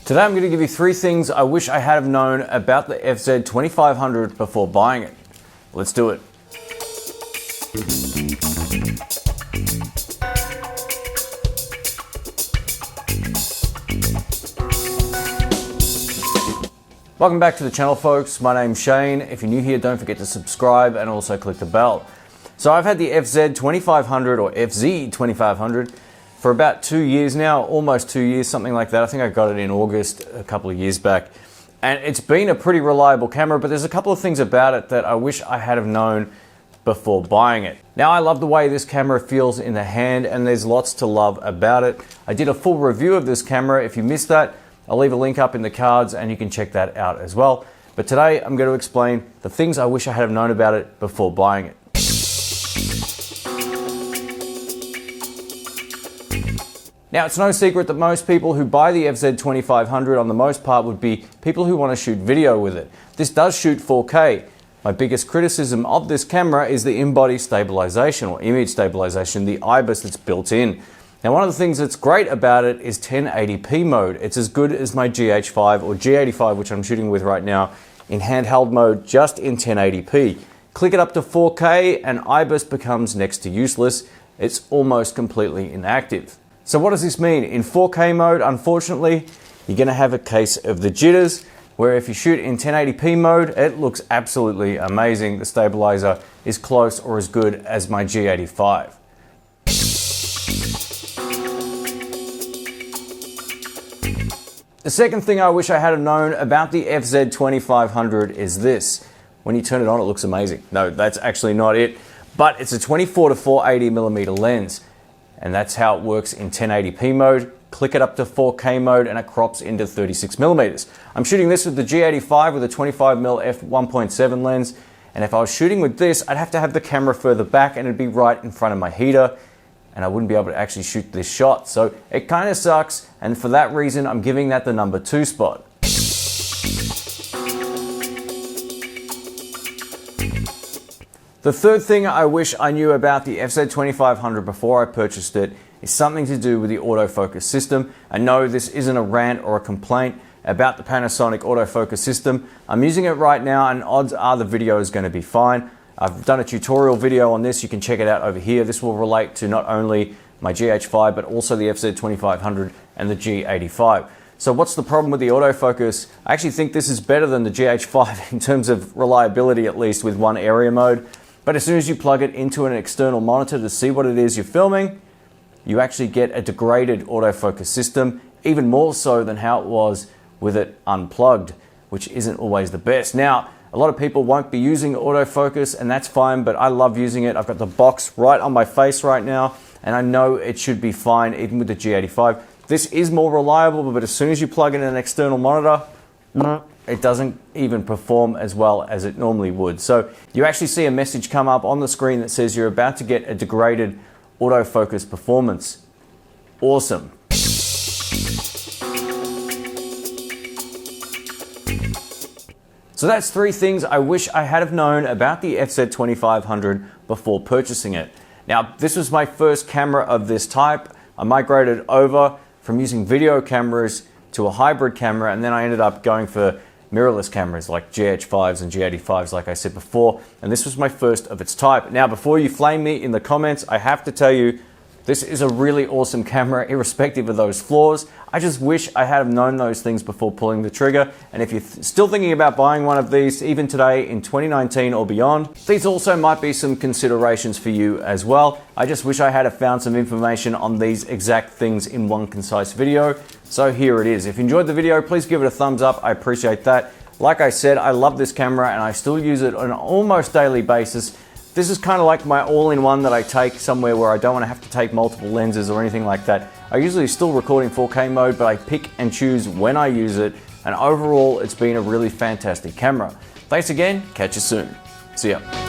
Today I'm going to give you 3 things I wish I had have known about the FZ2500 before buying it. Let's do it. Welcome back to the channel, folks. My name's Shane. If you're new here, don't forget to subscribe and also click the bell. So I've had the FZ2500 or FZ2500 for about 2 years now, almost 2 years, something like that. I think I got it in August a couple of years back. And it's been a pretty reliable camera, but there's a couple of things about it that I wish I had have known before buying it. Now, I love the way this camera feels in the hand, and there's lots to love about it. I did a full review of this camera. If you missed that, I'll leave a link up in the cards and you can check that out as well. But today I'm going to explain the things I wish I had have known about it before buying it. Now, it's no secret that most people who buy the FZ2500 on the most part would be people who want to shoot video with it. This does shoot 4K. My biggest criticism of this camera is the in-body stabilization or image stabilization, the IBIS that's built in. Now, one of the things that's great about it is 1080p mode. It's as good as my GH5 or G85, which I'm shooting with right now, in handheld mode, just in 1080p. Click it up to 4K and IBIS becomes next to useless. It's almost completely inactive. So what does this mean? In 4K mode, unfortunately, you're going to have a case of the jitters, where if you shoot in 1080p mode, it looks absolutely amazing. The stabilizer is close or as good as my G85. The second thing I wish I had known about the FZ2500 is this. When you turn it on, it looks amazing. No, that's actually not it, but it's a 24 to 480mm lens. And that's how it works in 1080p mode. Click it up to 4K mode and it crops into 36mm. I'm shooting this with the G85 with a 25mm f1.7 lens. And if I was shooting with this, I'd have to have the camera further back and it'd be right in front of my heater. And I wouldn't be able to actually shoot this shot. So it kind of sucks. And for that reason, I'm giving that the number 2 spot. The third thing I wish I knew about the FZ2500 before I purchased it is something to do with the autofocus system. I know this isn't a rant or a complaint about the Panasonic autofocus system. I'm using it right now and odds are the video is going to be fine. I've done a tutorial video on this. You can check it out over here. This will relate to not only my GH5 but also the FZ2500 and the G85. So what's the problem with the autofocus? I actually think this is better than the GH5 in terms of reliability, at least with one area mode. But as soon as you plug it into an external monitor to see what it is you're filming, you actually get a degraded autofocus system, even more so than how it was with it unplugged, which isn't always the best. Now, a lot of people won't be using autofocus and that's fine, but I love using it. I've got the box right on my face right now and I know it should be fine even with the G85. This is more reliable, but as soon as you plug in an external monitor, it doesn't even perform as well as it normally would. So you actually see a message come up on the screen that says you're about to get a degraded autofocus performance. Awesome. So that's 3 things I wish I had have known about the FZ2500 before purchasing it. Now, this was my first camera of this type. I migrated over from using video cameras to a hybrid camera, and then I ended up going for mirrorless cameras like GH5s and G85s, like I said before, and this was my first of its type. Now, before you flame me in the comments, I have to tell you, this is a really awesome camera, irrespective of those flaws. I just wish I had known those things before pulling the trigger. And if you're still thinking about buying one of these, even today in 2019 or beyond, these also might be some considerations for you as well. I just wish I had found some information on these exact things in one concise video. So here it is. If you enjoyed the video, please give it a thumbs up. I appreciate that. Like I said, I love this camera and I still use it on an almost daily basis. This is kind of like my all-in-one that I take somewhere where I don't want to have to take multiple lenses or anything like that. I usually still record in 4K mode, but I pick and choose when I use it. And overall, it's been a really fantastic camera. Thanks again. Catch you soon. See ya.